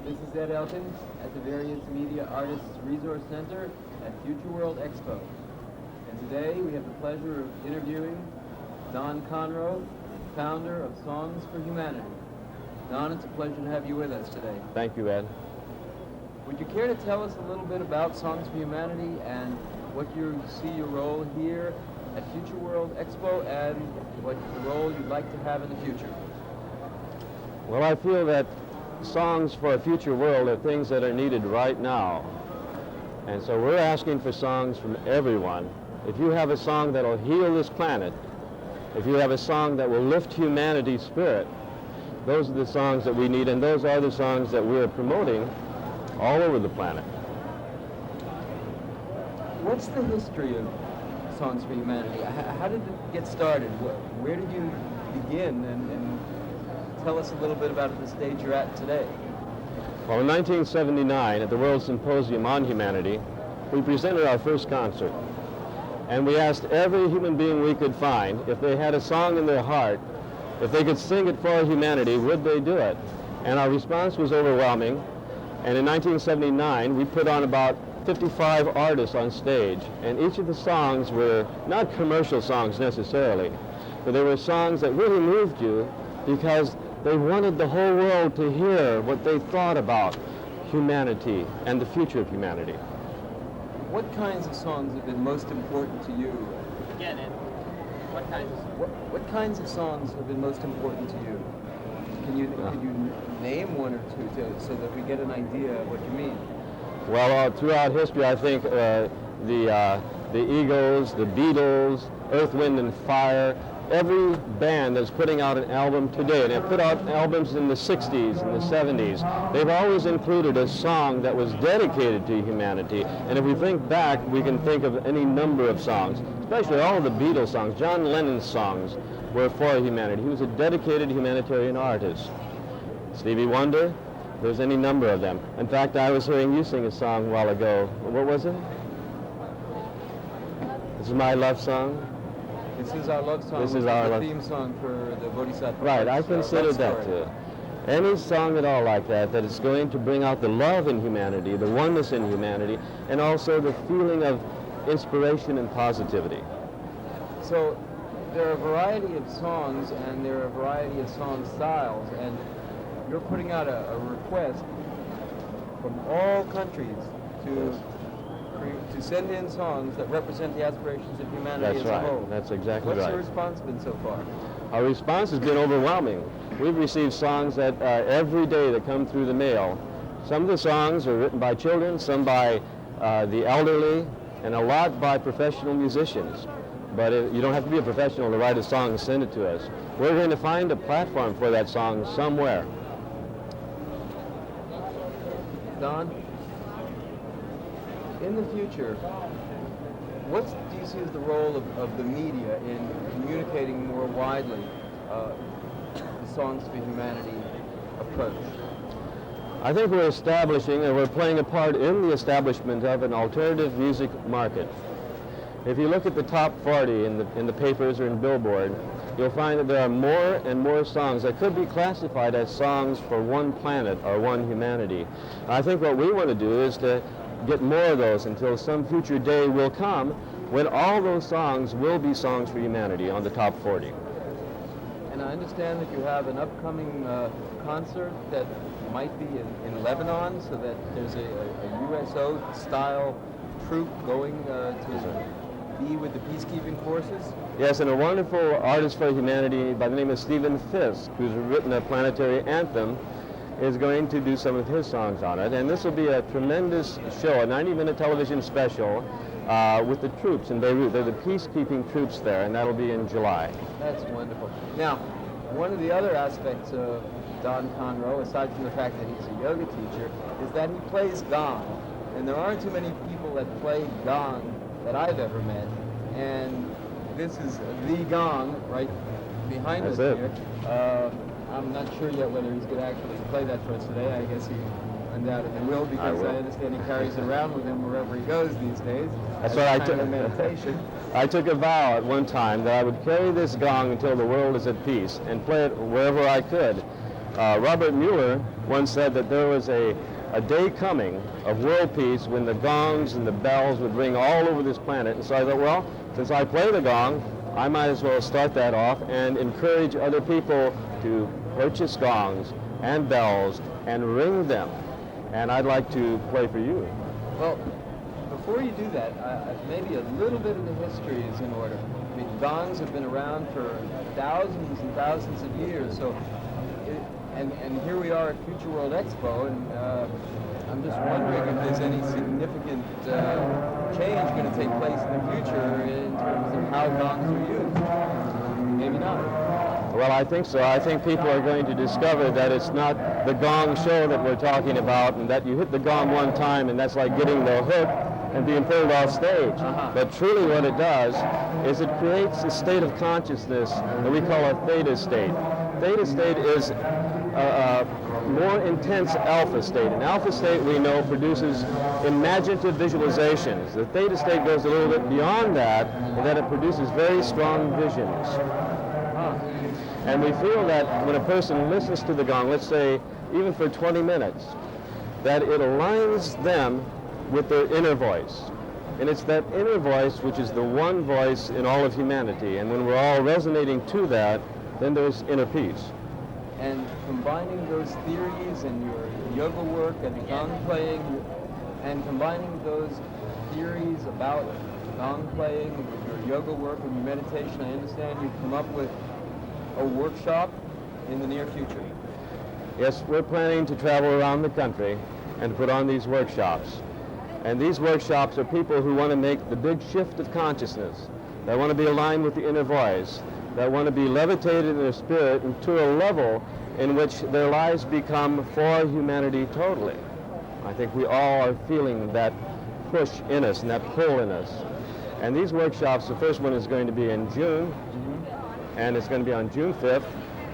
This is Ed Elkins at the Various Media Artists Resource Center at Future World Expo. And today we have the pleasure of interviewing Don Conreaux, founder of Songs for Humanity. Don, it's a pleasure to have you with us today. Thank you, Ed. Would you care to tell us a little bit about Songs for Humanity and what you see your role here at Future World Expo and what the role you'd like to have in the future? Well, I feel that songs for a future world are things that are needed right now. And so we're asking for songs from everyone. If you have a song that will heal this planet, if you have a song that will lift humanity's spirit, those are the songs that we need, and those are the songs that we're promoting all over the planet. What's the history of Songs for Humanity? How did it get started? Where did you begin? And tell us a little bit about the stage you're at today. Well, in 1979, at the World Symposium on Humanity, we presented our first concert. And we asked every human being we could find, if they had a song in their heart, if they could sing it for humanity, would they do it? And our response was overwhelming. And in 1979, we put on about 55 artists on stage. And each of the songs were not commercial songs necessarily, but they were songs that really moved you because they wanted the whole world to hear what they thought about humanity and the future of humanity. What kinds of songs have been most important to you? Again, what kinds of songs? What kinds of songs have been most important to you? Could you name one or two so that we get an idea of what you mean? Well, throughout history, I think the Eagles, the Beatles, Earth, Wind and Fire, every band that's putting out an album today, and they've put out albums in the 60s and the 70s, they've always included a song that was dedicated to humanity. And if we think back, we can think of any number of songs, especially all of the Beatles songs. John Lennon's songs were for humanity. He was a dedicated humanitarian artist. Stevie Wonder, there's any number of them. In fact, I was hearing you sing a song a while ago. What was it? This is my love song. This is our love song. This is our theme song for the Bodhisattva. Right, I considered that too. Any song at all like that is going to bring out the love in humanity, the oneness in humanity, and also the feeling of inspiration and positivity. So there are a variety of songs and there are a variety of song styles, and you're putting out a request from all countries to send in songs that represent the aspirations of humanity as a whole. That's exactly right. What's your response been so far? Our response has been overwhelming. We've received songs that every day that come through the mail. Some of the songs are written by children, some by the elderly, and a lot by professional musicians. But you don't have to be a professional to write a song and send it to us. We're going to find a platform for that song somewhere. Don, in the future, what do you see as the role of the media in communicating more widely the Songs for Humanity approach? I think we're establishing, and we're playing a part in the establishment of an alternative music market. If you look at the top 40 in the papers or in Billboard, you'll find that there are more and more songs that could be classified as songs for one planet or one humanity. I think what we want to do is to get more of those until some future day will come when all those songs will be songs for humanity on the top 40. And I understand that you have an upcoming concert that might be in Lebanon, so that there's a USO-style troupe going to be with the peacekeeping forces? Yes, and a wonderful artist for humanity by the name of Stephen Fisk, who's written a planetary anthem, is going to do some of his songs on it. And this will be a tremendous show, a 90-minute television special with the troops in Beirut. They're the peacekeeping troops there, and that'll be in July. That's wonderful. Now, one of the other aspects of Don Conreaux, aside from the fact that he's a yoga teacher, is that he plays Gong. And there aren't too many people that play Gong that I've ever met. And this is the Gong right behind us here. I'm not sure yet whether he's going to actually play that for us today. I guess he undoubtedly will, because I understand he carries it around with him wherever he goes these days. That's what I took. Meditation. I took a vow at one time that I would carry this gong until the world is at peace and play it wherever I could. Robert Mueller once said that there was a day coming of world peace when the gongs and the bells would ring all over this planet. And so I thought, well, since I play the gong, I might as well start that off and encourage other people to purchase gongs and bells and ring them. And I'd like to play for you. Well, before you do that, maybe a little bit of the history is in order. I mean, gongs have been around for thousands and thousands of years. So, and here we are at Future World Expo, and I'm just wondering if there's any significant change going to take place in the future in terms of how gongs are used. Maybe not. Well, I think so. I think people are going to discover that it's not the gong show that we're talking about, and that you hit the gong one time and that's like getting the hook and being pulled off stage. But truly what it does is it creates a state of consciousness that we call a theta state. Theta state is a more intense alpha state. An alpha state, we know, produces imaginative visualizations. The theta state goes a little bit beyond that, in that it produces very strong visions. And we feel that when a person listens to the gong, let's say even for 20 minutes, that it aligns them with their inner voice. And it's that inner voice which is the one voice in all of humanity. And when we're all resonating to that, then there's inner peace. And combining those theories and your yoga work and the gong playing, and combining those theories about gong playing with your yoga work and your meditation, I understand you've come up with a workshop in the near future. Yes, we're planning to travel around the country and put on these workshops. And these workshops are people who want to make the big shift of consciousness, that want to be aligned with the inner voice, that want to be levitated in their spirit to a level in which their lives become for humanity totally. I think we all are feeling that push in us and that pull in us. And these workshops, the first one is going to be in June, and it's going to be on June 5th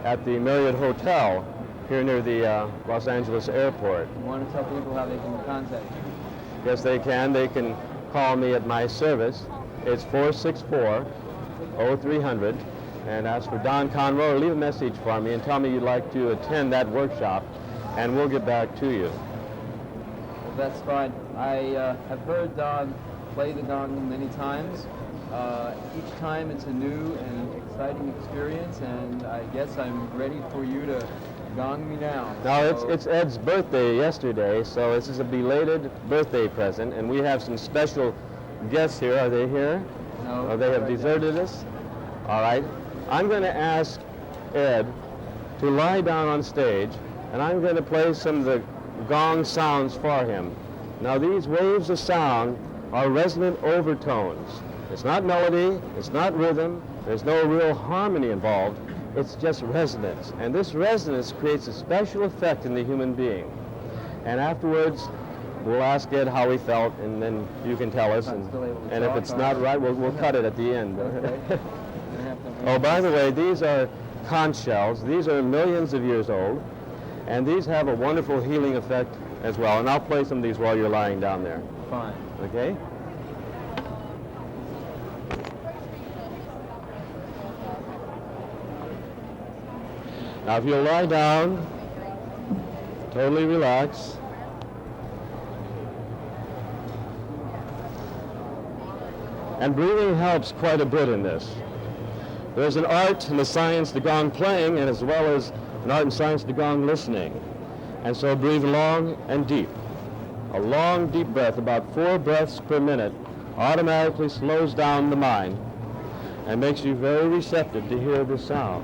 at the Marriott Hotel here near the Los Angeles airport. You want to tell people how they can contact you? Yes, they can. They can call me at my service. It's 464-0300, and ask for Don Conreaux, or leave a message for me and tell me you'd like to attend that workshop, and we'll get back to you. Well, that's fine. I have heard Don play the gong many times. Each time it's a new and exciting experience, and I guess I'm ready for you to gong me now. Now, it's Ed's birthday yesterday, so this is a belated birthday present, and we have some special guests here. Are they here? No. Or they have right deserted us? All right. I'm going to ask Ed to lie down on stage, and I'm going to play some of the gong sounds for him. Now, these waves of sound are resonant overtones. It's not melody, it's not rhythm, there's no real harmony involved, it's just resonance. And this resonance creates a special effect in the human being. And afterwards, we'll ask Ed how he felt, and then you can tell us. And if it's not right, we'll cut it at the end. Okay. Oh, by the way, these are conch shells. These are millions of years old, and these have a wonderful healing effect as well. And I'll play some of these while you're lying down there. Fine. Okay? Now, if you'll lie down, totally relax. And breathing helps quite a bit in this. There's an art and a science to gong playing, and as well as an art and science to gong listening. And so breathe long and deep. A long, deep breath, about 4 breaths per minute, automatically slows down the mind and makes you very receptive to hear the sound.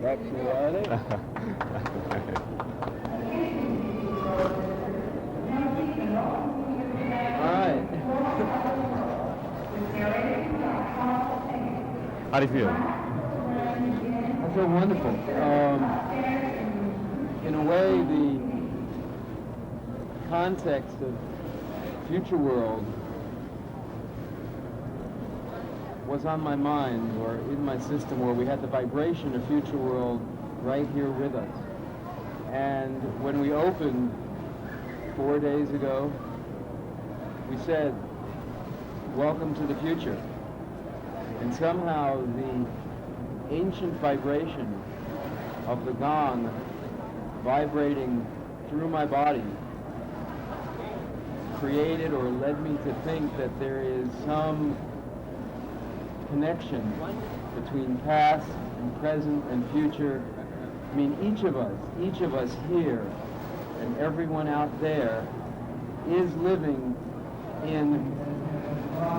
Actually, are they? All right. How do you feel? I feel wonderful. In a way, the context of Future World was on my mind, or in my system, where we had the vibration of Future World right here with us. And when we opened 4 days ago, we said, "Welcome to the future." And somehow the ancient vibration of the gong vibrating through my body created or led me to think that there is some connection between past and present and future. I mean, each of us here and everyone out there is living in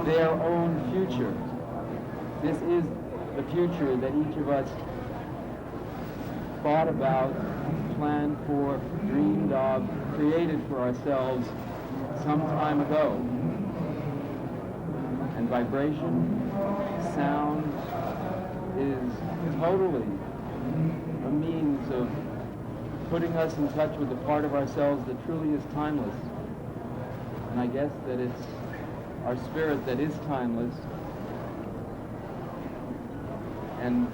their own future. This is the future that each of us thought about, planned for, dreamed of, created for ourselves some time ago. And vibration, sound is totally a means of putting us in touch with the part of ourselves that truly is timeless. And I guess that it's our spirit that is timeless. And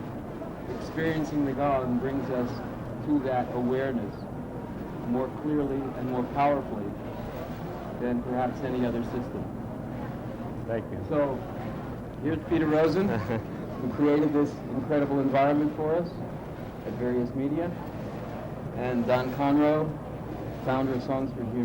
experiencing the gong brings us to that awareness more clearly and more powerfully than perhaps any other system. Thank you. So, here's Peter Rosen, who created this incredible environment for us at various media, and Don Conreaux, founder of Songs for Humanity.